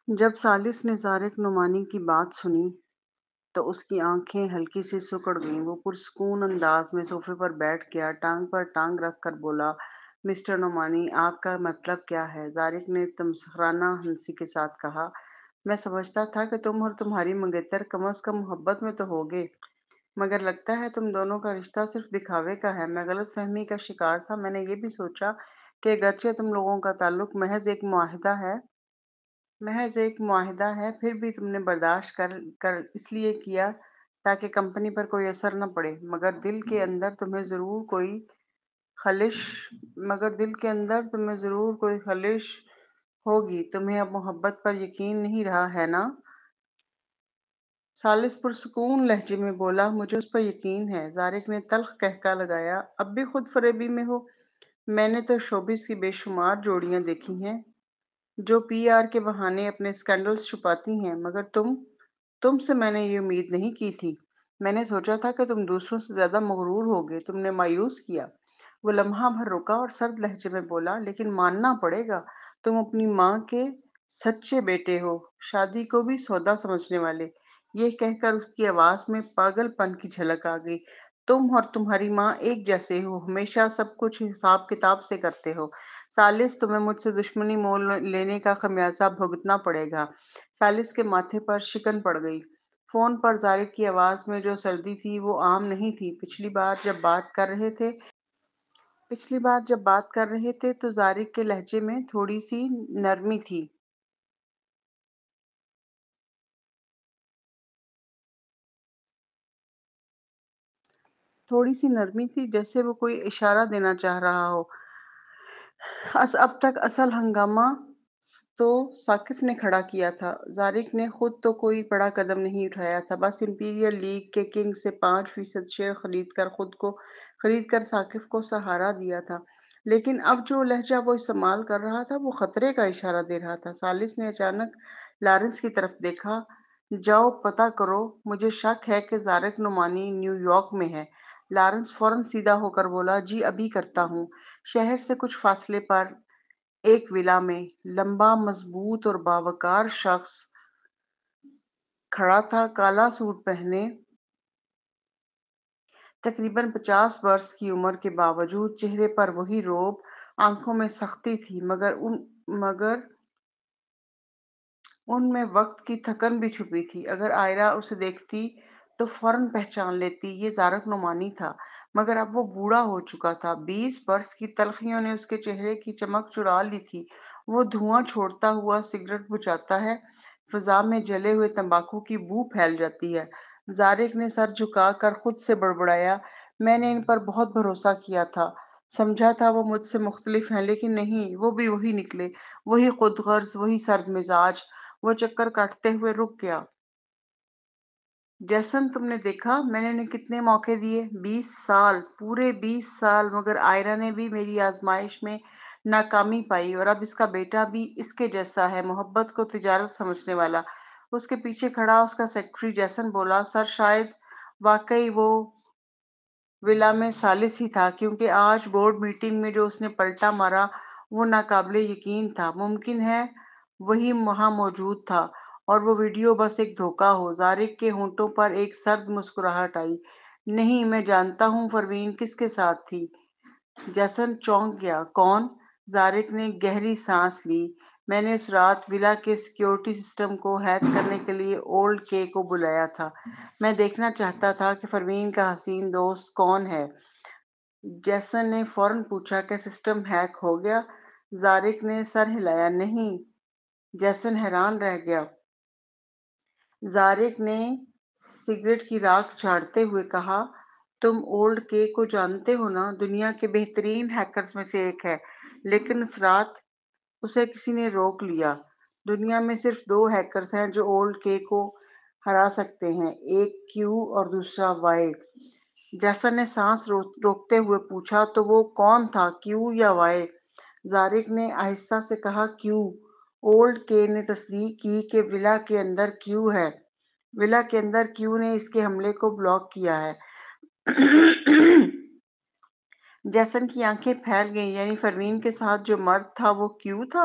جب سالس نے زارق نعمانی کی بات سنی تو اس کی آنکھیں ہلکی سی سکڑ گئیں۔ وہ پرسکون انداز میں صوفے پر بیٹھ گیا، ٹانگ پر ٹانگ رکھ کر بولا، مسٹر نعمانی، آپ کا مطلب کیا ہے؟ زارق نے تمسخرانہ ہنسی کے ساتھ کہا، میں سمجھتا تھا کہ تم اور تمہاری منگیتر کم از کم محبت میں تو ہوگے، مگر لگتا ہے تم دونوں کا رشتہ صرف دکھاوے کا ہے۔ میں غلط فہمی کا شکار تھا۔ میں نے یہ بھی سوچا کہ اگرچہ تم لوگوں کا تعلق محض ایک معاہدہ ہے، پھر بھی تم نے برداشت کر اس لیے کیا تاکہ کمپنی پر کوئی اثر نہ پڑے، خلش مگر دل کے اندر تمہیں ضرور کوئی خلش ہوگی۔ تمہیں اب محبت پر یقین نہیں رہا ہے نا؟ سالس پرسکون لہجے میں بولا، مجھے اس پر یقین ہے۔ زارق نے تلخ قہقہ لگایا، اب بھی خود فریبی میں ہو؟ میں نے تو شوبز کی بے شمار جوڑیاں دیکھی ہیں جو پی آر کے بہانے اپنے سکینڈلز چھپاتی ہیں، مگر تم سے میں نے یہ امید نہیں کی تھی۔ میں نے سوچا تھا کہ تم دوسروں سے زیادہ مغرور ہوگے۔ تم نے مایوس کیا۔ وہ لمحہ بھر رکا اور سرد لہجے میں بولا، لیکن ماننا پڑے گا، تم اپنی ماں کے سچے بیٹے ہو، شادی کو بھی سودا سمجھنے والے۔ یہ کہہ کر اس کی آواز میں پاگل پن کی جھلک آ گئی۔ تم اور تمہاری ماں ایک جیسے ہو، ہمیشہ سب کچھ حساب کتاب سے کرتے ہو۔ سالس، تمہیں مجھ سے دشمنی مول لینے کا خمیازہ بھگتنا پڑے گا۔ سالس کے ماتھے پر شکن پڑ گئی۔ فون پر زارق کی آواز میں جو سردی تھی وہ عام نہیں تھی۔ پچھلی بار جب بات کر رہے تھے تو زارق کے لہجے میں تھوڑی سی نرمی تھی، جیسے وہ کوئی اشارہ دینا چاہ رہا ہو۔ اب تک اصل ہنگامہ تو ثاقب نے کھڑا کیا تھا۔ زارق نے خود تو کوئی بڑا قدم نہیں اٹھایا تھا، بس امپیریل لیگ کے کنگ سے 5% شیئر خرید کر ثاقب کو سہارا دیا تھا۔ لیکن اب جو لہجہ وہ استعمال کر رہا تھا وہ خطرے کا اشارہ دے رہا تھا۔ سالس نے اچانک لارنس کی طرف دیکھا، جاؤ پتہ کرو، مجھے شک ہے کہ زارق نعمانی نیو یارک میں ہے۔ لارنس فوراً سیدھا ہو کر بولا، جی ابھی کرتا ہوں۔ شہر سے کچھ فاصلے پر ایک ولا میں لمبا، مضبوط اور باوقار شخص کھڑا تھا، کالا سوٹ پہنے، تقریباً 50 برس کی عمر کے باوجود چہرے پر وہی رعب، آنکھوں میں سختی تھی، مگر ان میں وقت کی تھکن بھی چھپی تھی۔ اگر آئرہ اسے دیکھتی تو فوراً پہچان لیتی، یہ زارق نعمانی تھا، مگر اب وہ بوڑھا ہو چکا تھا۔ 20 برس کی تلخیوں نے اس کے چہرے کی چمک چرا لی تھی۔ وہ دھواں چھوڑتا ہوا سگریٹ بجھاتا ہے، فضا میں جلے ہوئے تمباکو کی بو پھیل جاتی ہے۔ زارق نے سر جھکا کر خود سے بڑبڑایا، میں نے ان پر بہت بھروسہ کیا تھا، سمجھا تھا وہ مجھ سے مختلف ہیں، لیکن نہیں، وہ بھی وہی نکلے، وہی خود غرض، وہی سرد مزاج۔ وہ چکر کاٹتے ہوئے رک گیا۔ جیسن، تم نے دیکھا میں نے انہیں کتنے موقع دیے؟ 20 سال، پورے 20 سال، مگر آئرہ نے بھی میری آزمائش میں ناکامی پائی، اور اب اس کا بیٹا بھی اس کے جیسا ہے، محبت کو تجارت سمجھنے والا۔ اس کے پیچھے کھڑا اس کا سیکرٹری جیسن بولا، سر شاید واقعی وہ ولا میں سالس ہی تھا، کیونکہ آج بورڈ میٹنگ میں جو اس نے پلٹا مارا وہ ناقابل یقین تھا۔ ممکن ہے وہی وہاں موجود تھا اور وہ ویڈیو بس ایک دھوکہ ہو۔ زارق کے ہونٹوں پر ایک سرد مسکراہٹ آئی۔ نہیں، میں جانتا ہوں پروین کس کے ساتھ تھی۔ جیسن چونک گیا۔ کون؟ زارق نے گہری سانس لی۔ میں نے اس رات ولا کے سیکیورٹی سسٹم کو ہیک کرنے کے لیے اولڈ کے کو بلایا تھا۔ میں دیکھنا چاہتا تھا کہ پروین کا حسین دوست کون ہے۔ جیسن نے فوراً پوچھا، کیا سسٹم ہیک ہو گیا؟ زارق نے سر ہلایا۔ نہیں۔ جیسن حیران رہ گیا۔ زارق نے سگریٹ کی راکھ جھاڑتے ہوئے کہا، تم اولڈ کے کو جانتے ہو نا، دنیا کے بہترین ہیکرز میں سے ایک ہے، لیکن اس رات اسے کسی نے روک لیا۔ دنیا میں صرف 2 ہیکرز ہیں جو اولڈ کے کو ہرا سکتے ہیں، ایک کیو اور دوسرا وائی۔ جیسن نے سانس روکتے ہوئے پوچھا، تو وہ کون تھا، کیو یا وائی؟ زارق نے آہستہ سے کہا، کیو۔ اولڈ کے نے تصدیق کی کہ ولا کے اندر کیو ہے۔ ولا کے اندر کیو نے اس کے حملے کو بلاک کیا ہے۔ جیسن کی آنکھیں پھیل گئیں، یعنی پروین کے ساتھ جو مرد تھا وہ کیو تھا؟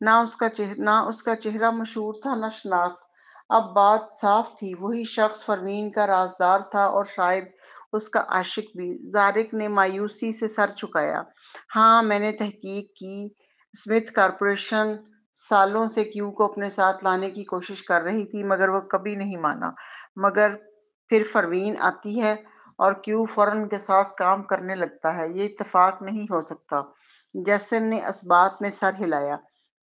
نہ اس کا چہرہ مشہور تھا نہ شناخت۔ اب بات صاف تھی، وہی شخص فروین کا رازدار تھا اور شاید اس کا عاشق بھی۔ زارق نے مایوسی سے سر جھکایا۔ ہاں، میں نے تحقیق کی۔ اسمتھ کارپوریشن سالوں سے کیو کو اپنے ساتھ لانے کی کوشش کر رہی تھی مگر وہ کبھی نہیں مانا۔ مگر پھر فروین آتی ہے اور کیو فوراً ان کے ساتھ کام کرنے لگتا ہے۔ یہ اتفاق نہیں ہو سکتا۔ جیسن نے اس بات میں سر ہلایا۔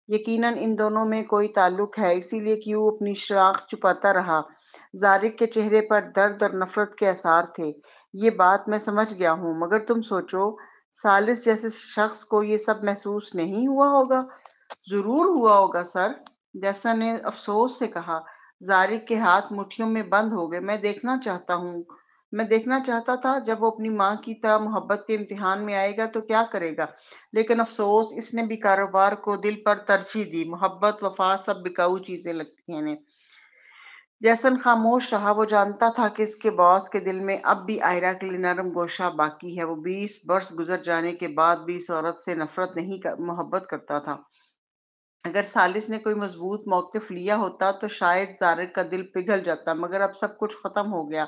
یقیناً ان دونوں میں کوئی تعلق ہے، اسی لیے کیو اپنی شناخت چھپاتا رہا۔ زارق کے چہرے پر درد اور نفرت کے آثار تھے۔ یہ بات میں سمجھ گیا ہوں، مگر تم سوچو، سالس جیسے شخص کو یہ سب محسوس نہیں ہوا ہوگا؟ ضرور ہوا ہوگا سر، جیسن نے افسوس سے کہا۔ زارق کے ہاتھ مٹھیوں میں بند ہو گئے۔ میں دیکھنا چاہتا تھا جب وہ اپنی ماں کی طرح محبت کے امتحان میں آئے گا تو کیا کرے گا، لیکن افسوس اس نے بھی کاروبار کو دل پر ترجیح دی۔ محبت، وفا، سب بکاؤ چیزیں لگتی ہیں انہیں۔ جیسن خاموش رہا۔ وہ جانتا تھا کہ اس کے باس کے دل میں اب بھی آئرہ کے لیے نرم گوشہ باقی ہے۔ وہ 20 برس گزر جانے کے بعد بھی اس عورت سے نفرت نہیں محبت کرتا تھا۔ اگر سالس نے کوئی مضبوط موقف لیا ہوتا تو شاید زارق کا دل پگھل جاتا، مگر اب سب کچھ ختم ہو گیا۔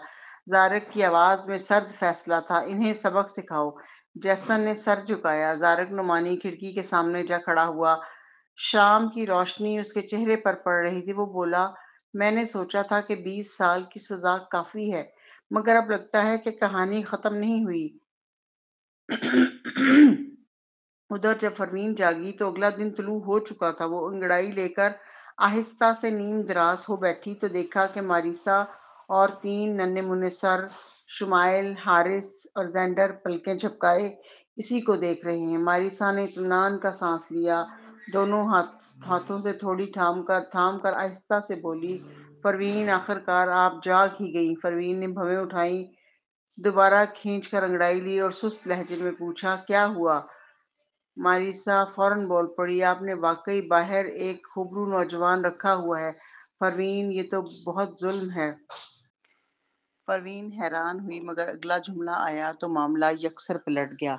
زارق کی آواز میں سرد فیصلہ تھا۔ انہیں سبق سکھاؤ۔ جیسن نے سر جھکایا۔ زارق نعمانی کھڑکی کے سامنے جا کھڑا ہوا۔ شام کی روشنی اس کے چہرے پر پڑ رہی تھی۔ وہ بولا، میں نے سوچا تھا کہ 20 سال کی سزا کافی ہے، مگر اب لگتا ہے کہ کہانی ختم نہیں ہوئی۔ ادھر جب فروین جاگی تو اگلا دن طلوع ہو چکا تھا۔ وہ انگڑائی لے کر آہستہ سے نیم دراز ہو بیٹھی تو دیکھا کہ ماریسا اور 3 ننھے منھے سر، شمائل، حارث اور زینڈر پلکیں جھپکائے اسی کو دیکھ رہے ہیں۔ ماریسا نے اطمینان کا سانس لیا، دونوں ہاتھوں سے تھوڑی تھام کر آہستہ سے بولی، فروین، آخر کار آپ جاگ ہی گئیں۔ فروین نے بھویں اٹھائیں، دوبارہ کھینچ کر انگڑائی لی اور سست لہجے میں پوچھا، کیا ہوا؟ ماریسا فوراً بول پڑی، آپ نے واقعی باہر ایک خوبرو نوجوان رکھا ہوا ہے فروین، یہ تو بہت ظلم ہے۔ پروین حیران ہوئی، مگر اگلا جملہ آیا تو معاملہ یکسر پلٹ گیا۔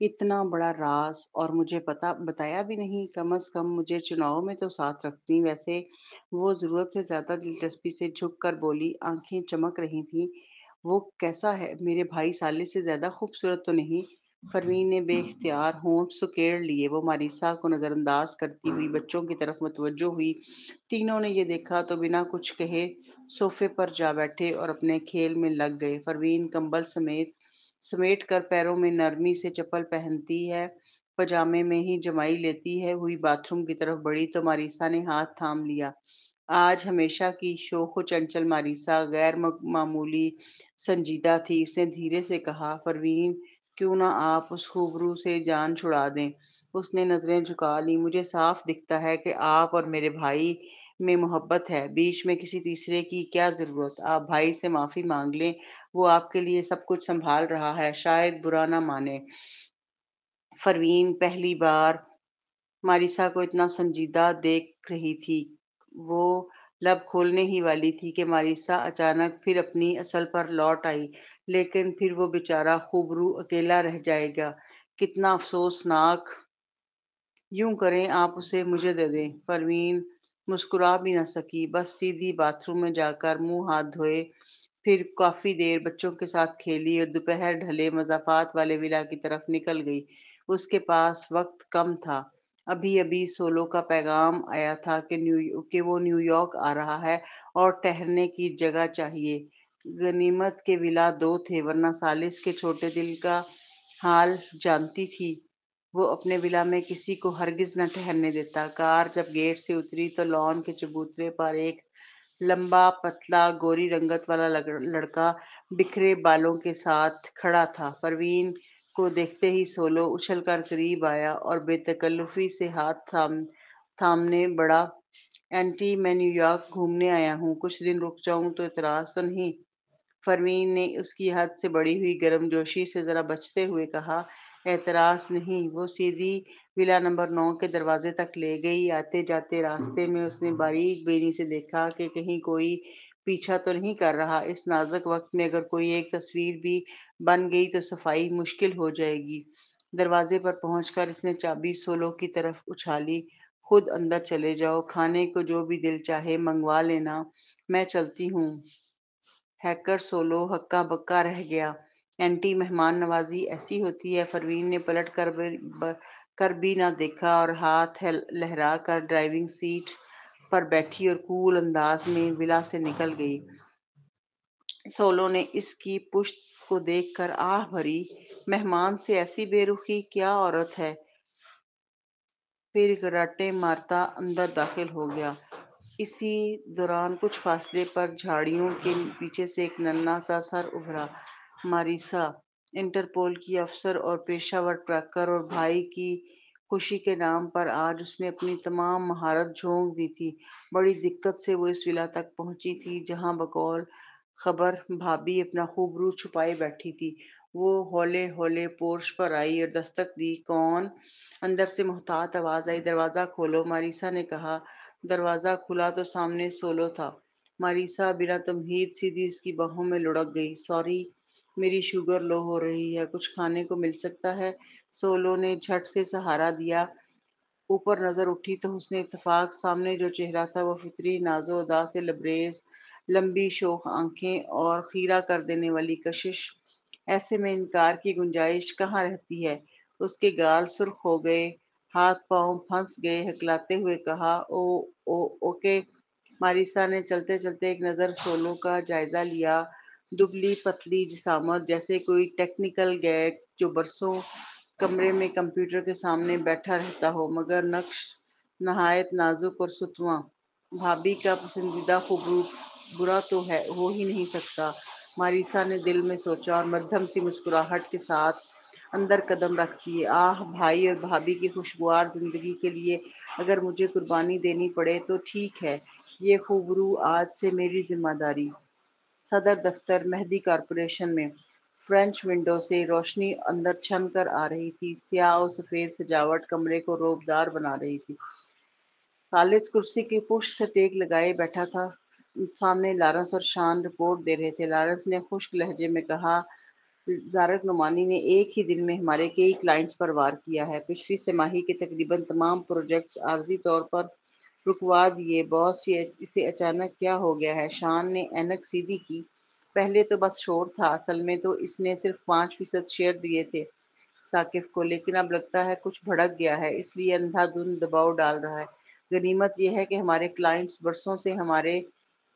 اتنا بڑا راز اور مجھے بتایا بھی نہیں، کم از کم مجھے چناؤ میں تو ساتھ رکھتی۔ ویسے وہ ضرورت سے زیادہ دلچسپی سے جھک کر بولی، آنکھیں چمک رہی تھیں، وہ کیسا ہے؟ میرے بھائی سالس سے زیادہ خوبصورت تو نہیں؟ پروین نے بے اختیار ہونٹ سکیڑ لیے۔ وہ ماریسا کو نظر انداز کرتی ہوئی بچوں کی طرف متوجہ ہوئی۔ تینوں نے یہ دیکھا تو بنا کچھ کہے صوفے پر جا بیٹھے اور اپنے کھیل میں لگ گئے۔ فروین کمبل سمیٹ کر پیروں میں نرمی سے چپل پہنتی ہے، پجامے میں ہی جمائی لیتی ہے ہوئی باتھ روم کی طرف بڑھی تو ماریسا نے ہاتھ تھام لیا۔ آج ہمیشہ کی شوخ و چنچل ماریسا غیر معمولی سنجیدہ تھی۔ اس نے دھیرے سے کہا، فروین، کیوں نہ آپ اس خوبرو سے جان چھڑا دیں؟ اس نے نظریں جھکا لی۔ مجھے صاف دکھتا ہے کہ آپ اور میرے بھائی میں محبت ہے، بیچ میں کسی تیسرے کی کیا ضرورت؟ آپ بھائی سے معافی مانگ لیں، وہ آپ کے لیے سب کچھ سنبھال رہا ہے، شاید برا نہ مانے۔ فروین پہلی بار ماریسا کو اتنا سنجیدہ دیکھ رہی تھی۔ وہ لب کھولنے ہی والی تھی کہ ماریسا اچانک پھر اپنی اصل پر لوٹ آئی۔ لیکن پھر وہ بیچارہ خوبرو اکیلا رہ جائے گا، کتنا افسوسناک۔ یوں کریں، آپ اسے مجھے دے دیں۔ پروین مسکرا بھی نہ سکی، بس سیدھی باتھ روم میں جا کر منہ ہاتھ دھوئے، پھر کافی دیر بچوں کے ساتھ کھیلی اور دوپہر ڈھلے مضافات والے ولا کی طرف نکل گئی۔ اس کے پاس وقت کم تھا۔ ابھی ابھی سولو کا پیغام آیا تھا کہ وہ نیو یارک آ رہا ہے اور ٹھہرنے کی جگہ چاہیے۔ غنیمت کے ولا 2 تھے، ورنہ سالس کے چھوٹے دل کا حال جانتی تھی۔ وہ اپنے ولا میں کسی کو ہرگز نہ ٹھہرنے دیتا۔ کار جب گیٹ سے اتری تو لان کے چبوترے پر ایک لمبا، پتلا، گوری رنگت والا لڑکا بکھرے بالوں کے ساتھ کھڑا تھا۔ پروین کو دیکھتے ہی سولو اچھل کر قریب آیا اور بے تکلفی سے ہاتھ تھامنے بڑا، آنٹی، میں نیو یارک گھومنے آیا ہوں، کچھ دن رک جاؤں تو اعتراض تو نہیں؟ پروین نے اس کی حد سے بڑھی ہوئی گرم جوشی سے ذرا بچتے ہوئے کہا، اعتراض نہیں۔ وہ سیدھی ولا نمبر 9 کے دروازے تک لے گئی۔ آتے جاتے راستے میں اس نے باریک بینی سے دیکھا کہ کہیں کوئی پیچھا تو نہیں کر رہا۔ اس نازک وقت میں اگر کوئی ایک تصویر بھی بن گئی تو صفائی مشکل ہو جائے گی۔ دروازے پر پہنچ کر اس نے چابی سولو کی طرف اچھالی۔ خود اندر چلے جاؤ، کھانے کو جو بھی دل چاہے منگوا لینا، میں چلتی ہوں۔ ہیکر سولو ہکا بکا رہ گیا۔ اینٹی مہمان نوازی ایسی ہوتی ہے؟ پروین نے پلٹ کر بھی نہ دیکھا اور ہاتھ لہرا کر ڈرائیونگ سیٹ پر بیٹھی اور کول انداز میں ولا سے نکل گئی۔ سولو نے اس کی پشت کو دیکھ کر آہ بھری۔ مہمان سے ایسی بے رخی، کیا عورت ہے! پھر گراٹے مارتا اندر داخل ہو گیا۔ اسی دوران کچھ فاصلے پر جھاڑیوں کے پیچھے سے ایک ننھا سا سر ابھرا۔ ماریسا، انٹرپول کی افسر اور پیشہ ور ٹریکر، اور بھائی کی خوشی کے نام پر آج اس نے اپنی تمام مہارت جھونک دی تھی۔ بڑی دقت سے وہ اس ولا تک پہنچی تھی جہاں بقول خبر بھابھی اپنا خوبرو چھپائے بیٹھی تھی۔ وہ ہولے ہولے پورش پر آئی اور دستک دی۔ کون؟ اندر سے محتاط آواز آئی۔ دروازہ کھولو، ماریسا نے کہا۔ دروازہ کھلا تو سامنے سولو تھا۔ ماریسا بنا تمہید سیدھی اس کی باہوں میں لڑک گئی۔ سوری، میری شوگر لو ہو رہی ہے، کچھ کھانے کو مل سکتا ہے؟ سولو نے جھٹ سے سہارا دیا۔ اوپر نظر اٹھی تو حسن اتفاق سامنے جو چہرہ تھا وہ فطری ناز و ادا سے لبریز، لمبی شوخ آنکھیں اور خیرہ کر دینے والی کشش۔ ایسے میں انکار کی گنجائش کہاں رہتی ہے؟ اس کے گال سرخ ہو گئے، ہاتھ پاؤں پھنس گئے۔ ہکلاتے ہوئے کہا، اوکے۔ ماریسا نے چلتے چلتے ایک نظر سولو کا جائزہ لیا۔ دبلی پتلی جسامت، جیسے کوئی ٹیکنیکل گیگ جو برسوں کمرے میں کمپیوٹر کے سامنے بیٹھا رہتا ہو، مگر نقش نہایت نازک اور ستواں۔ بھابھی کا پسندیدہ خوبرو برا تو ہو ہی نہیں سکتا، ماریسا نے دل میں سوچا اور مدھم سی مسکراہٹ کے ساتھ اندر قدم رکھ دیے۔ آہ، بھائی اور بھابھی کی خوشگوار زندگی کے لیے اگر مجھے قربانی دینی پڑے تو ٹھیک ہے، یہ خوبرو آج سے میری ذمہ داری۔ صدر دفتر مہدی کارپوریشن میں فرینچ ونڈو سے روشنی اندر چھن کر آ رہی تھی۔ سیاہ و سفید سجاوٹ کمرے کو روبدار بنا رہی تھی۔ خالص کرسی کی پشت سے ٹیک لگائے بیٹھا تھا۔ سامنے لارنس اور شان رپورٹ دے رہے تھے۔ لارنس نے خشک لہجے میں کہا، زارق نعمانی نے ایک ہی دن میں ہمارے کئی کلائنٹس پر وار کیا ہے۔ پچھلی سہ ماہی کے تقریباً تمام پروجیکٹس عارضی طور پر رکوا دیے۔ باس، اسے اچانک کیا ہو گیا ہے؟ شان نے اینک سیدھی کی۔ پہلے تو بس شور تھا، اصل میں تو اس نے صرف 5% شیئر دیے تھے ثاقب کو، لیکن اب لگتا ہے کچھ بھڑک گیا ہے، اس لیے اندھا دھند دباؤ ڈال رہا ہے۔ غنیمت یہ ہے کہ ہمارے کلائنٹس برسوں سے ہمارے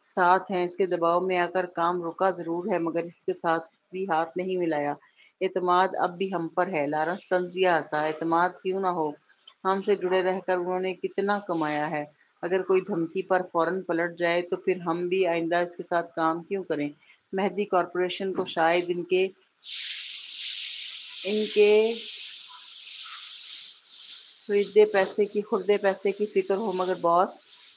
ساتھ ہیں، اس کے دباؤ میں آ کر کام رکا ضرور ہے مگر اس کے ساتھ بھی ہاتھ نہیں ملایا۔ اعتماد اب بھی ہم پر ہے۔ لارنس طنزیہ ہنسا۔ اعتماد کیوں نہ ہو، ہم سے جڑے رہ کر انہوں نے کتنا کمایا ہے۔ اگر کوئی دھمکی پر فوراً پلٹ جائے تو پھر ہم بھی آئندہ اس کے ساتھ کام کیوں کریں؟ مہدی کارپوریشن کو شاید ان کے خردے پیسے کی فکر ہو، مگر باس،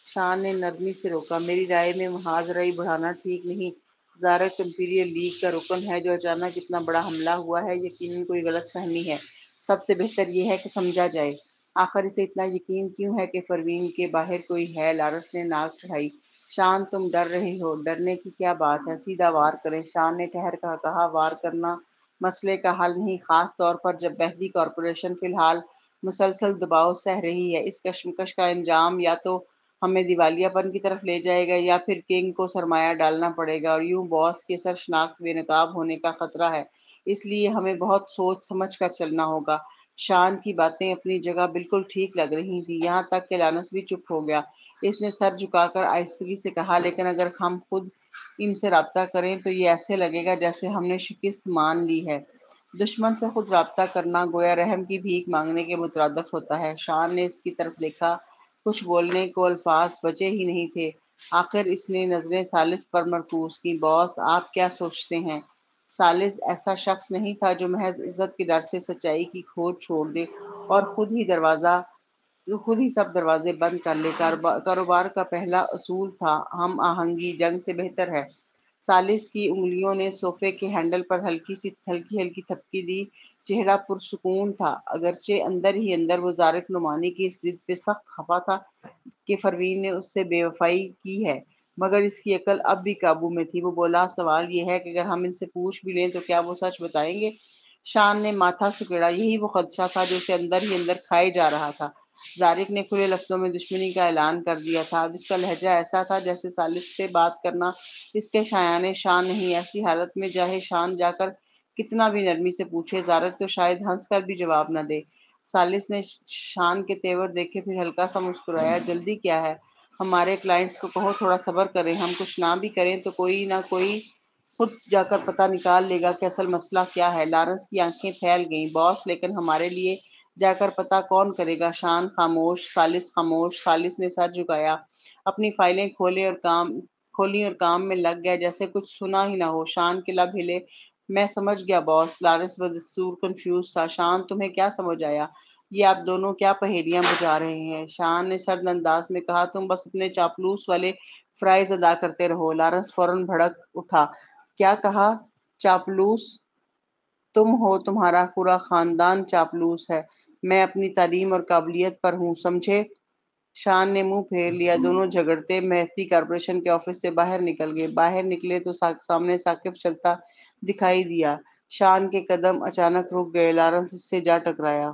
شان نے نرمی سے روکا، میری رائے میں محاذرائی بڑھانا ٹھیک نہیں۔ زارق امپیریل لیگ کا رکن ہے، جو اچانک اتنا بڑا حملہ ہوا ہے، یقیناً کوئی غلط فہمی ہے۔ سب سے بہتر یہ ہے کہ سمجھا جائے۔ آخر اسے اتنا یقین کیوں ہے کہ پروین کے باہر کوئی ہے؟ لارنس نے ناک چڑھائی۔ شان، تم ڈر رہے ہو، ڈرنے کی کیا بات ہے، سیدھا وار کریں۔ شان نے ٹھہر کر کہا، وار کرنا مسئلے کا حل نہیں، خاص طور پر جب مہدی کارپوریشن فی الحال مسلسل دباؤ سہ رہی ہے۔ اس کشمکش کا انجام یا تو ہمیں دیوالیہ پن کی طرف لے جائے گا یا پھر کنگ کو سرمایہ ڈالنا پڑے گا، اور یوں باس کے سر شناخت بے نقاب ہونے کا خطرہ ہے۔ اس لیے ہمیں بہت سوچ سمجھ کر چلنا ہوگا۔ شان کی باتیں اپنی جگہ بالکل ٹھیک لگ رہی تھیں، یہاں تک کہ لارنس بھی چپ ہو گیا۔ اس نے سر جھکا کر آہستگی سے کہا، لیکن اگر ہم خود ان سے رابطہ کریں تو یہ ایسے لگے گا جیسے ہم نے شکست مان لی ہے۔ دشمن سے خود رابطہ کرنا گویا رحم کی بھیک مانگنے کے مترادف ہوتا ہے۔ شان نے اس کی طرف دیکھا، کچھ بولنے کو الفاظ بچے ہی نہیں تھے۔ آخر اس نے نظریں ثالث پر مرکوز کی۔ باس، آپ کیا سوچتے ہیں؟ ثالث ایسا شخص نہیں تھا جو محض عزت کے ڈر سے سچائی کی کھوج چھوڑ دے اور خود ہی سب دروازے بند کر لے۔ کاروبار کا پہلا اصول تھا ہم آہنگی جنگ سے بہتر ہے۔ ثالث کی انگلیوں نے صوفے کے ہینڈل پر ہلکی تھپکی دی۔ چہرہ پرسکون تھا، اگرچہ اندر ہی اندر وہ زارق نعمانی کی اس ضد پہ سخت خفا تھا کہ پروین نے اس سے بے وفائی کی ہے، مگر اس کی عقل اب بھی قابو میں تھی۔ وہ بولا، سوال یہ ہے کہ اگر ہم ان سے پوچھ بھی لیں تو کیا وہ سچ بتائیں گے؟ شان نے ماتھا سکیڑا، یہی وہ خدشہ تھا جو اسے اندر ہی اندر کھائے جا رہا تھا۔ زارق نے کھلے لفظوں میں دشمنی کا اعلان کر دیا تھا۔ اب اس کا لہجہ ایسا تھا جیسے ثالث سے بات کرنا اس کے شایان شان نہیں۔ ایسی حالت میں چاہے شان جا کر کتنا بھی نرمی سے پوچھے، زارق تو شاید ہنس کر بھی جواب نہ دے۔ ثالث نے شان کے تیور دیکھے، پھر ہلکا سا مسکرایا۔ جلدی کیا ہے؟ ہمارے کلائنٹس کو کہو تھوڑا صبر کریں، ہم کچھ نہ بھی کریں تو کوئی نہ کوئی خود جا کر پتہ نکال لے گا کہ اصل مسئلہ کیا ہے۔ لارنس کی آنکھیں پھیل گئیں۔ باس، لیکن ہمارے لیے جا کر پتہ کون کرے گا؟ شان خاموش، ثالث خاموش۔ ثالث نے سر جھکایا، اپنی فائلیں کھولیں اور کام میں لگ گیا جیسے کچھ سنا ہی نہ ہو۔ شان کے لب ہلے۔ میں سمجھ گیا باس۔ لارنس بدستور کنفیوز تھا۔ شان، تمہیں کیا سمجھ آیا؟ یہ آپ دونوں کیا پہیلیاں بجا رہے ہیں؟ شان نے سرد انداز میں کہا، تم بس اپنے چاپلوس والے فرائض ادا کرتے رہو۔ لارنس فوراً بھڑک اٹھا۔ کیا کہا؟ چاپلوس تم ہو، تمہارا پورا خاندان چاپلوس ہے۔ میں اپنی تعلیم اور قابلیت پر ہوں، سمجھے؟ شان نے منہ پھیر لیا۔ دونوں جھگڑتے مہتی کارپوریشن کے آفس سے باہر نکل گئے۔ باہر نکلے تو سامنے ثاقب چلتا دکھائی دیا۔ شان کے قدم اچانک رک گئے۔ لارنس اس سے جا ٹکرایا۔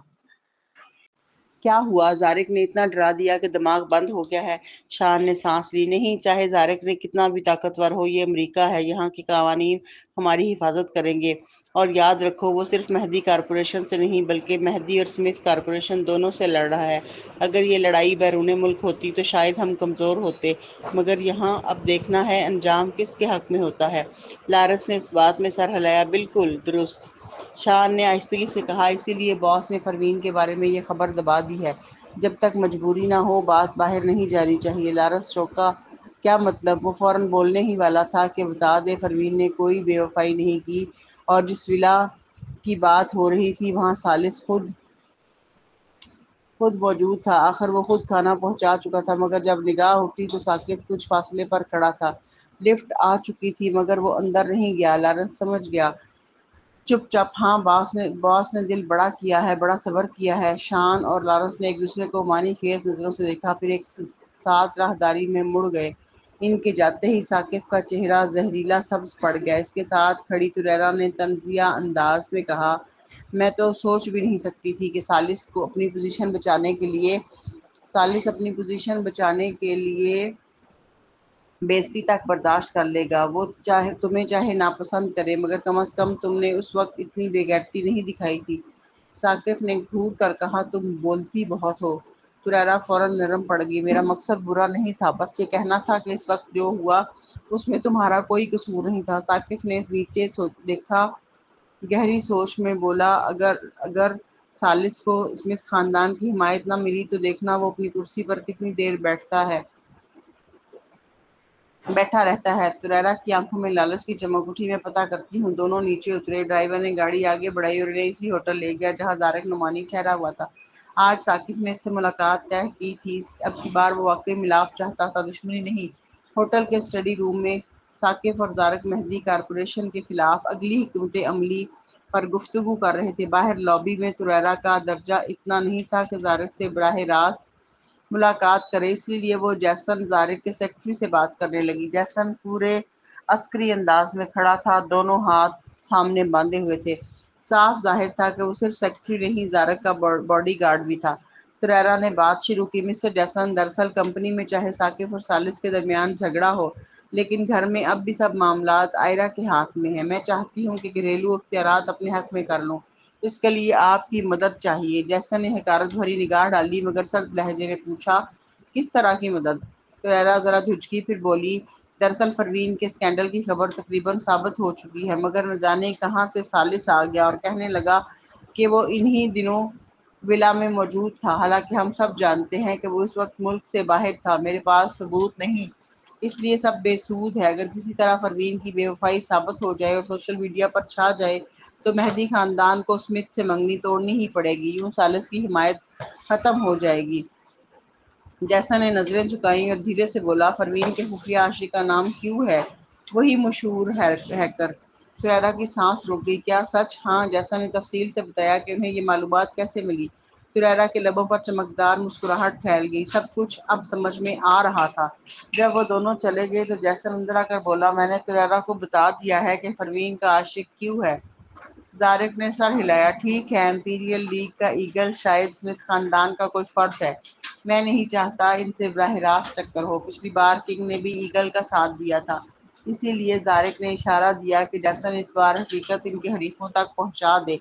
کیا ہوا؟ زارق نے اتنا ڈرا دیا کہ دماغ بند ہو گیا ہے۔ شان نے سانس لی۔ نہیں، چاہے زارق نے کتنا بھی طاقتور ہو، یہ امریکہ ہے، یہاں کے قوانین ہماری حفاظت کریں گے۔ اور یاد رکھو، وہ صرف مہدی کارپوریشن سے نہیں بلکہ مہدی اور سمتھ کارپوریشن دونوں سے لڑ رہا ہے۔ اگر یہ لڑائی بیرون ملک ہوتی تو شاید ہم کمزور ہوتے، مگر یہاں اب دیکھنا ہے انجام کس کے حق میں ہوتا ہے۔ لارنس نے اس بات میں سر ہلایا۔ بالکل درست، شان نے آہستگی سے کہا۔ اسی لیے باس نے پروین کے بارے میں یہ خبر دبا دی ہے۔ جب تک مجبوری نہ ہو بات باہر نہیں جانی چاہیے۔ لارنس چونکا۔ کیا مطلب؟ وہ فوراً بولنے ہی والا تھا کہ بتا دے پروین نے کوئی بے وفائی نہیں کی، اور جس ولا کی بات ہو رہی تھی وہاں ثالث خود موجود تھا۔ آخر وہ خود کھانا پہنچا چکا تھا، مگر جب نگاہ اٹھی تو ثاقب کچھ فاصلے پر کھڑا تھا۔ لفٹ آ چکی تھی مگر وہ اندر نہیں گیا۔ لارنس سمجھ گیا۔ چپ چاپ، ہاں باس نے دل بڑا کیا ہے، بڑا صبر کیا ہے۔ شان اور لارنس نے ایک دوسرے کو معنی خیز نظروں سے دیکھا، پھر ایک ساتھ راہداری میں مڑ گئے۔ ان کے جاتے ہی ثاقب کا چہرہ زہریلا سبز پڑ گیا۔ اس کے ساتھ کھڑی طریرا نے طنزیہ انداز میں کہا، میں تو سوچ بھی نہیں سکتی تھی کہ ثالث اپنی پوزیشن بچانے کے لیے بےعزتی تک برداشت کر لے گا۔ وہ تمہیں ناپسند کرے، مگر کم از کم تم نے اس وقت اتنی بے غیرتی نہیں دکھائی تھی۔ ثاقب نے گھور کر کہا، تم بولتی بہت ہو۔ طریرا فوراً نرم پڑ گئی۔ میرا مقصد برا نہیں تھا، بس یہ کہنا تھا کہ اس وقت جو ہوا اس میں تمہارا کوئی قصور نہیں تھا۔ ثاقب نے نیچے دیکھا، گہری سوچ میں بولا، اگر ثالث کو سمتھ خاندان کی حمایت نہ ملی تو دیکھنا وہ اپنی کرسی پر کتنی دیر بیٹھا رہتا ہے۔ طریرا کی آنکھوں میں لالچ کی چمک اٹھی۔ میں پتہ کرتی ہوں۔ دونوں نیچے اترے۔ ڈرائیور نے گاڑی آگے بڑھائی اور انہیں اسی ہوٹل لے گیا جہاں زارق نعمانی ٹھہرا ہوا تھا۔ آج ثاقب نے اس سے ملاقات طے کی تھی۔ اب کی بار وہ واقعی ملاپ چاہتا تھا، دشمنی نہیں۔ ہوٹل کے اسٹڈی روم میں ثاقب اور زارق مہدی کارپوریشن کے خلاف اگلی حکمت عملی پر گفتگو کر رہے تھے۔ باہر لابی میں طریرا کا درجہ اتنا نہیں تھا کہ زارق سے براہ راست ملاقات کرے، اس لیے وہ جیسن، زارق کے سیکرٹری، سے بات کرنے لگی۔ جیسن پورے عسکری انداز میں کھڑا تھا، دونوں ہاتھ سامنے باندھے ہوئے تھے۔ صاف ظاہر تھا کہ وہ صرف سیکرٹری نہیں، زارق کا باڈی گارڈ بھی تھا۔ طریرا نے بات شروع کی، مسٹر جیسن، دراصل کمپنی میں چاہے ثاقب اور ثالث کے درمیان جھگڑا ہو، لیکن گھر میں اب بھی سب معاملات آئرہ کے ہاتھ میں ہیں۔ میں چاہتی ہوں کہ گھریلو اختیارات اپنے حق میں کر لوں۔ اس کے لیے آپ کی مدد چاہیے۔ جیسن نے حقارت بھری نگاہ ڈالی مگر سرد لہجے میں پوچھا، کس طرح کی مدد؟ طریرا ذرا دھچکی، پھر بولی، دراصل پروین کے اسکینڈل کی خبر تقریباً ثابت ہو چکی ہے، مگر نہ جانے کہاں سے ثالث آ گیا اور کہنے لگا کہ وہ انہی دنوں ولا میں موجود تھا، حالانکہ ہم سب جانتے ہیں کہ وہ اس وقت ملک سے باہر تھا۔ میرے پاس ثبوت نہیں، اس لیے سب بے سود ہے۔ اگر کسی طرح پروین کی بے وفائی ثابت ہو جائے اور سوشل میڈیا پر چھا جائے تو مہدی خاندان کو سمتھ سے منگنی توڑنی ہی پڑے گی، یوں ثالث کی حمایت ختم ہو جائے گی۔ جیسن نے نظریں جھکائیں اور دھیرے سے بولا، پروین کے خفیہ عاشق کا نام کیوں ہے؟ وہی مشہور ہیکر۔ طریرا کی سانس رک گئی۔ کیا سچ؟ ہاں۔ جیسن نے تفصیل سے بتایا کہ انہیں یہ معلومات کیسے ملی۔ طریرا کے لبوں پر چمکدار مسکراہٹ پھیل گئی۔ سب کچھ اب سمجھ میں آ رہا تھا۔ جب وہ دونوں چلے گئے تو جیسن اندر آ کر بولا، میں نے طریرا کو بتا دیا ہے کہ پروین کا عاشق کیوں ہے۔ زارق نے سر ہلایا۔ ٹھیک ہے، امپیریل لیگ کا ایگل شاید اسمتھ خاندان کا کوئی فرد ہے۔ میں نہیں چاہتا ان سے براہ راست ٹکر ہو۔ پچھلی بار کنگ نے بھی ایگل کا ساتھ دیا تھا، اسی لیے زارق نے اشارہ دیا کہ جیسن اس بار حقیقت ان کے حریفوں تک پہنچا دے۔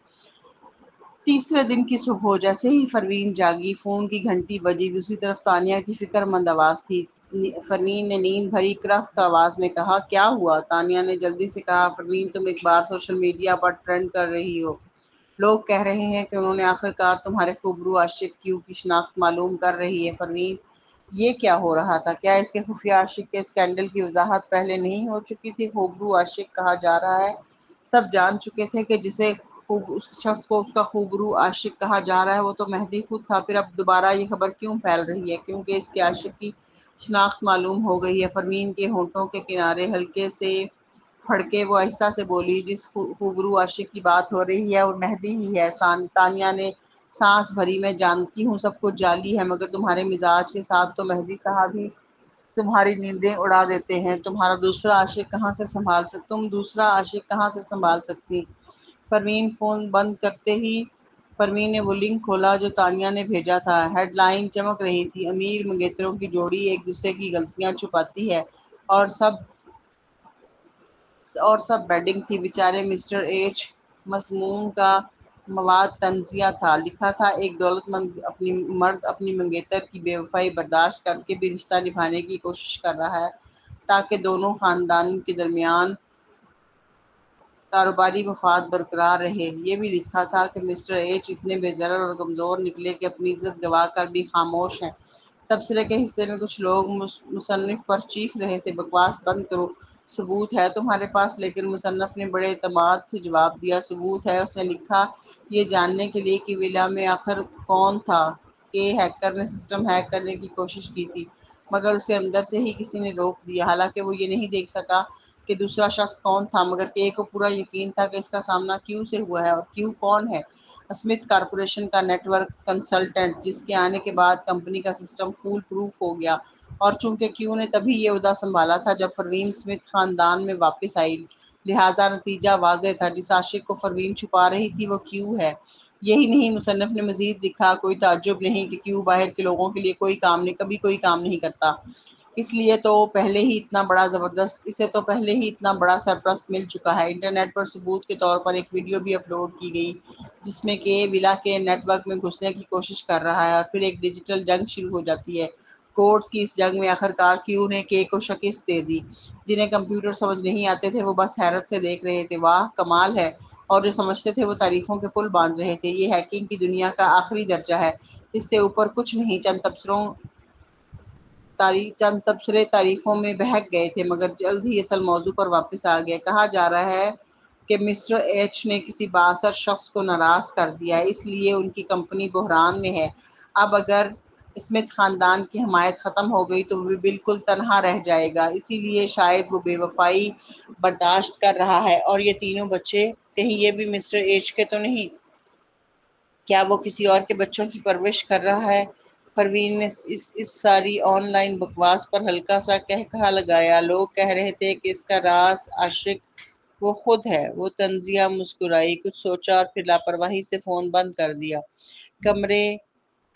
تیسرے دن کی صبح جیسے ہی پروین جاگی، فون کی گھنٹی بجی۔ دوسری طرف تانیہ کی فکر مند آواز تھی۔ پروین نے نیند بھری کرخت آواز میں کہا، کیا ہوا؟ تانیہ نے جلدی سے کہا، پروین تم ایک بار سوشل میڈیا پر ٹرینڈ کر رہی ہو۔ لوگ کہہ رہے ہیں کہ انہوں نے آخرکار تمہارے خوبرو عاشق کیو کی شناخت معلوم کر رہی ہے۔ پروین، یہ کیا ہو رہا تھا؟ کیا اس کے خفیہ عاشق کے اسکینڈل کی وضاحت پہلے نہیں ہو چکی تھی؟ خوبرو عاشق کہا جا رہا ہے۔ سب جان چکے تھے کہ جسے اس شخص کو اس کا خوبرو عاشق کہا جا رہا ہے وہ تو مہدی خود تھا، پھر اب دوبارہ یہ خبر کیوں پھیل رہی ہے؟ کیونکہ اس کے عاشق کی شناخت معلوم ہو گئی ہے۔ پروین کے ہونٹوں کے کنارے ہلکے سے پھڑکے، وہ آہستہ سے بولی، جس خوبرو عاشق کی بات ہو رہی ہے وہ مہدی ہی ہے۔ تانیہ نے سانس بھری، میں جانتی ہوں سب کچھ جعلی ہے، مگر تمہارے مزاج کے ساتھ تو مہدی صاحب ہی تمہاری نیندیں اڑا دیتے ہیں۔ تم دوسرا عاشق کہاں سے سنبھال سکتی؟ پروین نے وہ لنک کھولا جو تانیہ نے بھیجا تھا۔ ہیڈ لائن چمک رہی تھی، امیر منگیتروں کی جوڑی ایک دوسرے کی غلطیاں چھپاتی ہے، اور سب بیڈنگ تھی۔ بیچارے مسٹر ایچ۔ مضمون کا مواد طنزیہ تھا۔ لکھا تھا، ایک دولت مند مرد اپنی منگیتر کی بے وفائی برداشت کر کے بھی رشتہ نبھانے کی کوشش کر رہا ہے تاکہ دونوں خاندان کے درمیان کاروباری مفاد برقرار رہے۔ یہ بھی لکھا تھا کہ مسٹر ایچ اتنے بے ضرر اور کمزور نکلے کہ اپنی عزت گنوا کر بھی خاموش ہیں۔ تبصرے کے حصے میں کچھ لوگ مصنف پر چیخ رہے تھے، بکواس بند کرو، ثبوت ہے تمہارے پاس؟ لیکن مصنف نے بڑے اعتماد سے جواب دیا، ثبوت ہے۔ اس نے لکھا، یہ جاننے کے لیے کہ ولا میں آخر کون تھا کہ ہیکر نے سسٹم ہیک کرنے کی کوشش کی تھی، مگر اسے اندر سے ہی کسی نے روک دیا۔ حالانکہ وہ یہ نہیں دیکھ سکا کہ دوسرا شخص کون تھا، مگر کے کو پورا یقین تھا کہ اس کا سامنا کیو سے ہوا ہے۔ اور کیو کون ہے؟ اسمتھ کارپوریشن کا نیٹ ورک کنسلٹنٹ، جس کے آنے کے بعد کمپنی کا سسٹم فول پروف ہو گیا۔ اور چونکہ کیو نے تبھی یہ عہدہ سنبھالا تھا جب پروین اسمتھ خاندان میں واپس آئی، لہذا نتیجہ واضح تھا، جس عاشق کو پروین چھپا رہی تھی وہ کیو ہے۔ یہی نہیں، مصنف نے مزید لکھا، کوئی تعجب نہیں کہ کیو باہر کے لوگوں کے لیے کبھی کوئی کام نہیں کرتا۔ اسے تو پہلے ہی اتنا بڑا سرپرست مل چکا ہے۔ انٹرنیٹ پر ثبوت کے طور پر ایک ویڈیو بھی اپلوڈ کی گئی جس میں کہ ولا کے نیٹ ورک میں گھسنے کی کوشش کر رہا ہے، اور پھر ایک ڈیجیٹل جنگ شروع ہو جاتی ہے۔ کوڈز کی اس جنگ میں آخرکار کیو نے کے کو شکست دے دی۔ جنہیں کمپیوٹر سمجھ نہیں آتے تھے وہ بس حیرت سے دیکھ رہے تھے، واہ کمال ہے، اور جو سمجھتے تھے وہ تعریفوں کے پل باندھ رہے تھے۔ یہ ہیکنگ کی دنیا کا آخری درجہ ہے، اس سے اوپر کچھ نہیں۔ چند تبصرے تعریفوں میں بہک گئے تھے، مگر جلد ہی اصل موضوع پر واپس آ گئے۔ کہا جا رہا ہے کہ مسٹر ایچ نے کسی بااثر شخص کو ناراض کر دیا ہے، اس لیے ان کی کمپنی بحران میں ہے۔ اب اگر اسمتھ خاندان کی حمایت ختم ہو گئی تو وہ بھی بالکل تنہا رہ جائے گا، اسی لیے شاید وہ بے وفائی برداشت کر رہا ہے۔ اور یہ تینوں بچے، کہیں یہ بھی مسٹر ایچ کے تو نہیں؟ کیا وہ کسی اور کے بچوں کی پرورش کر رہا ہے؟ پروین نے اس ساری آن لائن بکواس پر ہلکا سا کہا لگایا۔ لوگ کہہ رہے تھے کہ اس کا راز عاشق وہ خود ہے۔ وہ طنزیہ مسکرائی، کچھ سوچا اور پھر لاپرواہی سے فون بند کر دیا۔ کمرے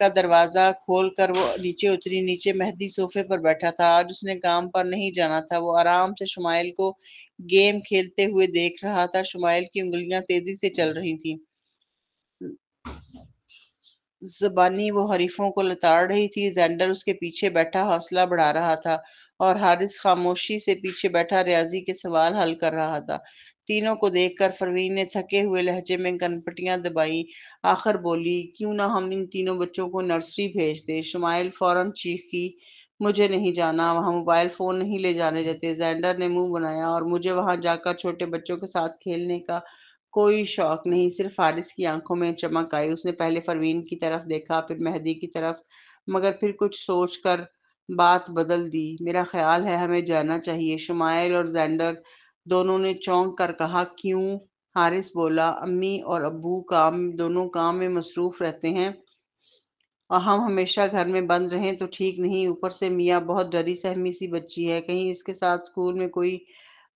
کا دروازہ کھول کر وہ نیچے اتری۔ نیچے مہدی صوفے پر بیٹھا تھا۔ آج اس نے کام پر نہیں جانا تھا۔ وہ آرام سے شمائل کو گیم کھیلتے ہوئے دیکھ رہا تھا۔ شمائل کی انگلیاں تیزی سے چل رہی تھیں، زبانی وہ حریفوں کو لتاڑ رہی تھی۔ زینڈر اس کے پیچھے بیٹھا حوصلہ بڑھا رہا تھا، اور حارث خاموشی سے پیچھے بیٹھا ریاضی کے سوال حل کر رہا تھا۔ تینوں کو دیکھ کر پروین نے تھکے ہوئے لہجے میں کنپٹیاں دبائیں۔ آخر بولی، کیوں نہ ہم ان تینوں بچوں کو نرسری بھیج دیں؟ شمائل فوراً چیخی، مجھے نہیں جانا، وہاں موبائل فون نہیں لے جانے دیتے۔ زینڈر نے منہ بنایا، اور مجھے وہاں جا کر چھوٹے بچوں کے ساتھ کھیلنے کا کوئی شوق نہیں۔ صرف حارث کی آنکھوں میں چمک آئی۔ اس نے پہلے پروین کی طرف دیکھا، پھر مہدی کی طرف، مگر پھر کچھ سوچ کر بات بدل دی۔ میرا خیال ہے ہمیں جانا چاہیے۔ شمائل اور زینڈر دونوں نے چونک کر کہا، کیوں؟ حارث بولا، امی اور ابو دونوں کام میں مصروف رہتے ہیں، اور ہم ہمیشہ گھر میں بند رہیں تو ٹھیک نہیں۔ اوپر سے میاں بہت ڈری سہمی سی بچی ہے، کہیں اس کے ساتھ اسکول میں کوئی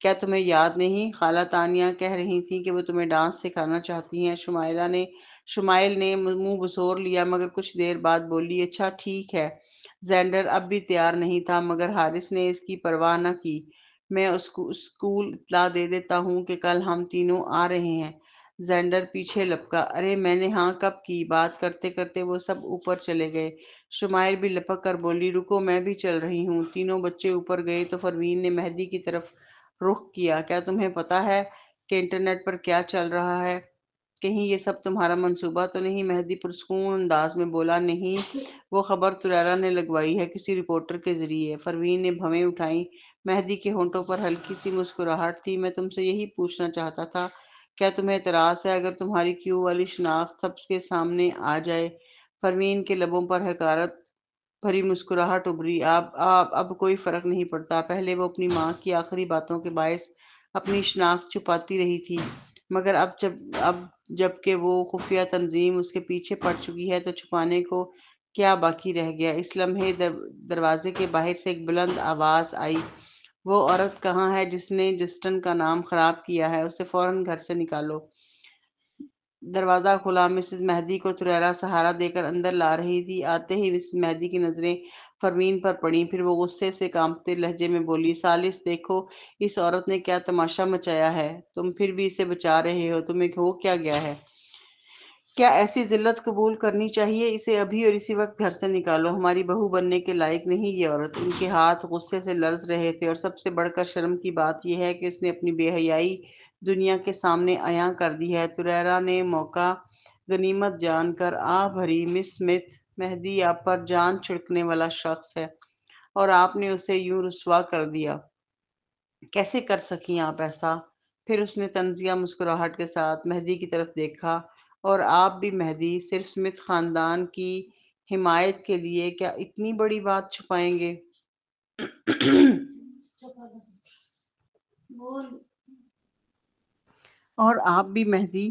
کیا تمہیں یاد نہیں خالہ تانیہ کہہ رہی تھیں کہ وہ تمہیں ڈانس سکھانا چاہتی ہیں؟ شمائل نے منہ بسور لیا مگر کچھ دیر بعد بولی، اچھا ٹھیک ہے۔ زینڈر اب بھی تیار نہیں تھا مگر حارث نے اس کی پرواہ نہ کی۔ میں اس کو اسکول اطلاع دے دیتا ہوں کہ کل ہم تینوں آ رہے ہیں۔ زینڈر پیچھے لپکا، ارے میں نے ہاں کب کی؟ بات کرتے کرتے وہ سب اوپر چلے گئے۔ شمائل بھی لپک کر بولی، رکو میں بھی چل رہی ہوں۔ تینوں بچے اوپر گئے تو پروین نے مہدی کی طرف رخ کیا، کیا تمہیں پتا ہے کہ انٹرنیٹ پر کیا چل رہا ہے؟ کہیں یہ سب تمہارا منصوبہ تو نہیں؟ مہدی پرسکون انداز میں بولا، نہیں، وہ خبر طریرا نے لگوائی ہے کسی رپورٹر کے ذریعے۔ پروین نے بھویں اٹھائیں۔ مہدی کے ہونٹوں پر ہلکی سی مسکراہٹ تھی۔ میں تم سے یہی پوچھنا چاہتا تھا، کیا تمہیں اعتراض ہے اگر تمہاری کیو والی شناخت سب کے سامنے آ جائے؟ پروین کے لبوں پر حقارت بھری مسکراہٹ ابھری، اب کوئی فرق نہیں پڑتا۔ پہلے وہ اپنی ماں کی آخری باتوں کے باعث اپنی شناخت چھپاتی رہی تھی مگر اب جب کہ وہ خفیہ تنظیم اس کے پیچھے پڑ چکی ہے تو چھپانے کو کیا باقی رہ گیا؟ اس لمحے دروازے کے باہر سے ایک بلند آواز آئی، وہ عورت کہاں ہے جس نے جسٹن کا نام خراب کیا ہے؟ اسے فوراً گھر سے نکالو۔ دروازہ کھلا۔ مسز مہدی کو طریرا سہارا دے کر اندر لا رہی تھی۔ آتے ہی مسز مہدی کی نظریں پروین پر پڑیں، پھر وہ غصے سے کانپتے لہجے میں بولی، ثالث دیکھو اس عورت نے کیا تماشا مچایا ہے، تم پھر بھی اسے بچا رہے ہو، تمہیں ہو کیا گیا ہے؟ کیا ایسی ذلت قبول کرنی چاہیے؟ اسے ابھی اور اسی وقت گھر سے نکالو، ہماری بہو بننے کے لائق نہیں یہ عورت۔ ان کے ہاتھ غصے سے لرز رہے تھے، اور سب سے بڑھ کر شرم کی بات یہ ہے کہ اس نے اپنی بے حیائی دنیا کے سامنے عیاں کر دی ہے۔ طریرا نے موقع غنیمت جان کر آہ بھری، مس اسمتھ، مہدی آپ پر جان چھڑکنے والا شخص ہے اور آپ نے اسے یوں رسوا کر دیا، کیسے کر سکیں آپ ایسا؟ پھر اس نے طنزیہ مسکراہٹ کے ساتھ مہدی کی طرف دیکھا، اور آپ بھی مہدی صرف اسمتھ خاندان کی حمایت کے لیے کیا اتنی بڑی بات چھپائیں گے؟ اور آپ بھی مہدی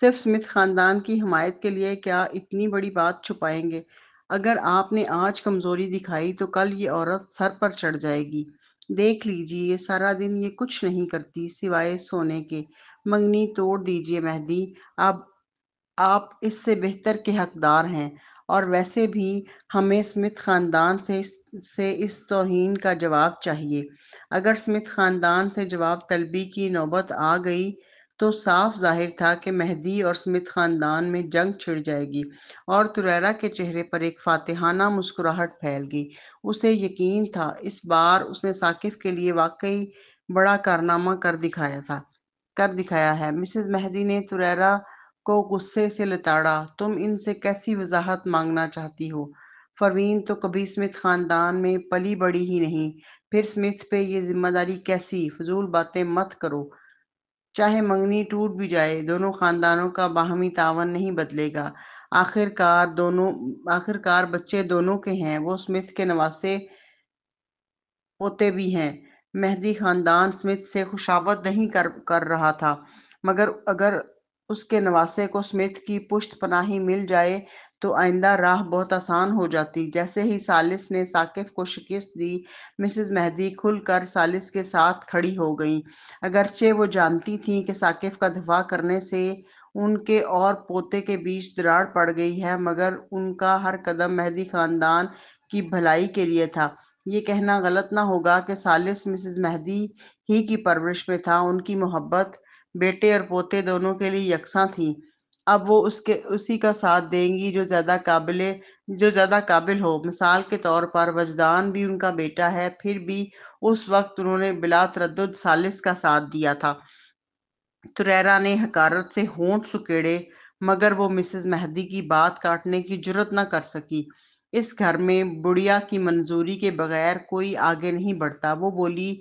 صرف اسمتھ خاندان کی حمایت کے لیے کیا اتنی بڑی بات چھپائیں گے؟ اگر آپ نے آج کمزوری دکھائی تو کل یہ عورت سر پر چڑھ جائے گی۔ دیکھ لیجیے یہ سارا دن یہ کچھ نہیں کرتی سوائے سونے کے۔ منگنی توڑ دیجیے مہدی، آپ اس سے بہتر کے حقدار ہیں، اور ویسے بھی ہمیں اسمتھ خاندان سے اس توہین کا جواب چاہیے۔ اگر اسمتھ خاندان سے جواب طلبی کی نوبت آ گئی تو صاف ظاہر تھا کہ مہدی اور اسمتھ خاندان میں جنگ چھڑ جائے گی، اور طریرا کے چہرے پر ایک فاتحانہ مسکراہٹ پھیل گئی۔ اسے یقین تھا اس بار اس نے ثاقب کے لیے واقعی بڑا کارنامہ کر دکھایا ہے۔ مسز مہدی نے طریرا کو غصے سے لتاڑا، تم ان سے کیسی وضاحت مانگنا چاہتی ہو؟ پروین تو کبھی اسمتھ خاندان میں پلی بڑی ہی نہیں، پھر اسمتھ پہ یہ ذمہ داری کیسی؟ فضول باتیں مت کرو، چاہے منگنی ٹوٹ بھی جائے دونوں خاندانوں کا باہمی تعاون نہیں بدلے گا۔ آخر کار بچے دونوں کے ہیں، وہ اسمتھ کے نواسے ہوتے بھی ہیں۔ مہدی خاندان اسمتھ سے خوشامد نہیں کر رہا تھا، مگر اگر اس کے نواسے کو اسمتھ کی پشت پناہی مل جائے تو آئندہ راہ بہت آسان ہو جاتی۔ جیسے ہی ثالث نے ثاقب کو شکست دی، مسز مہدی کھل کر ثالث کے ساتھ کھڑی ہو گئیں۔ اگرچہ وہ جانتی تھیں کہ ثاقب کا دفاع کرنے سے ان کے اور پوتے کے بیچ دراڑ پڑ گئی ہے، مگر ان کا ہر قدم مہدی خاندان کی بھلائی کے لیے تھا۔ یہ کہنا غلط نہ ہوگا کہ ثالث مسز مہدی ہی کی پرورش میں تھا، ان کی محبت بیٹے اور پوتے دونوں کے لیے یکساں تھی۔ اب وہ اسی کا ساتھ دیں گی جو زیادہ قابل ہو۔ مثال کے طور پر وجدان بھی ان کا بیٹا ہے، پھر بھی اس وقت انہوں نے بلا تردد ثالث کا ساتھ دیا تھا۔ طریرا نے حقارت سے ہونٹ سکیڑے مگر وہ مسز مہدی کی بات کاٹنے کی جرات نہ کر سکی۔ اس گھر میں بڑھیا کی منظوری کے بغیر کوئی آگے نہیں بڑھتا۔ وہ بولی،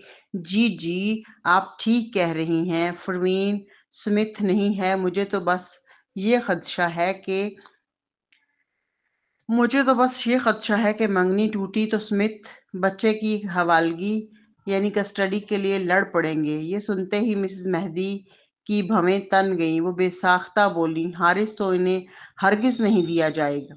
جی آپ ٹھیک کہہ رہی ہیں پروین، اسمتھ نہیں ہے، مجھے تو بس یہ خدشہ ہے کہ منگنی ٹوٹی تو اسمتھ بچے کی حوالگی یعنی کسٹڈی کے لیے لڑ پڑیں گے۔ یہ سنتے ہی مسز مہدی کی بھویں تن گئیں، وہ بے ساختہ بولی، حارث تو انہیں ہرگز نہیں دیا جائے گا۔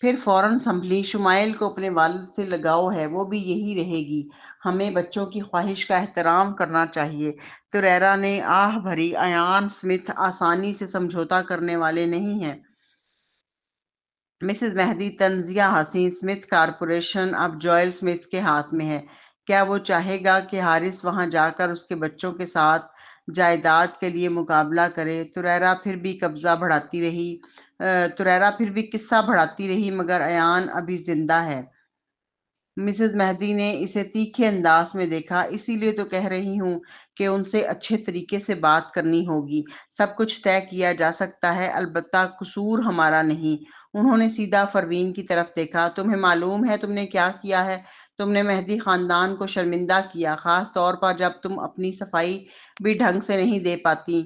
پھر فوراً سنبھلی، شمائل کو اپنے والد سے لگاؤ ہے، وہ بھی یہی رہے گی، ہمیں بچوں کی خواہش کا احترام کرنا چاہیے۔ توریرا نے آہ بھری، ایان سمتھ آسانی سے سمجھوتا کرنے والے نہیں ہیں۔ مسز مہدی، تنزیہ حسین، سمتھ کارپوریشن اب جوئل سمتھ کے ہاتھ میں ہے۔ کیا وہ چاہے گا کہ ہارس وہاں جا کر اس کے بچوں کے ساتھ جائیداد کے لیے مقابلہ کرے؟ توریرا پھر بھی قصہ بڑھاتی رہی، مگر ایان ابھی زندہ ہے۔ مسز مہدی نے اسے تیکھے انداز میں دیکھا۔ اسی لیے تو کہہ رہی ہوں کہ ان سے اچھے طریقے سے بات کرنی ہوگی۔ سب کچھ طے کیا جا سکتا ہے، البتہ قصور ہمارا نہیں۔ انہوں نے سیدھا پروین کی طرف دیکھا۔ تمہیں معلوم ہے تم نے کیا کیا ہے؟ تم نے مہدی خاندان کو شرمندہ کیا، خاص طور پر جب تم اپنی صفائی بھی ڈھنگ سے نہیں دے پاتی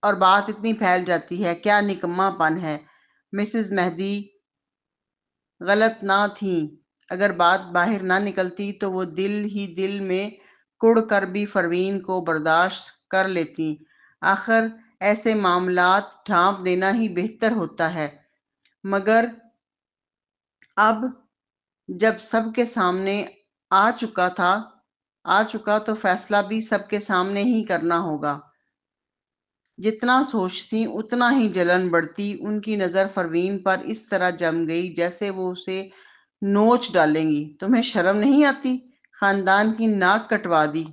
اور بات اتنی پھیل جاتی ہے۔ کیا نکما پن ہے۔ مسز مہدی غلط نہ تھیں۔ اگر بات باہر نہ نکلتی تو وہ دل ہی دل میں کڑ کر بھی پروین کو برداشت کر لیتی۔ آخر ایسے معاملات ڈھانپ دینا ہی بہتر ہوتا ہے، مگر اب جب سب کے سامنے آ چکا تو فیصلہ بھی سب کے سامنے ہی کرنا ہوگا۔ جتنا سوچتی اتنا ہی جلن بڑھتی۔ ان کی نظر پروین پر اس طرح جم گئی جیسے وہ اسے نوچ ڈالیں گی۔ تمہیں شرم نہیں آتی؟ خاندان کی ناک کٹوا دی۔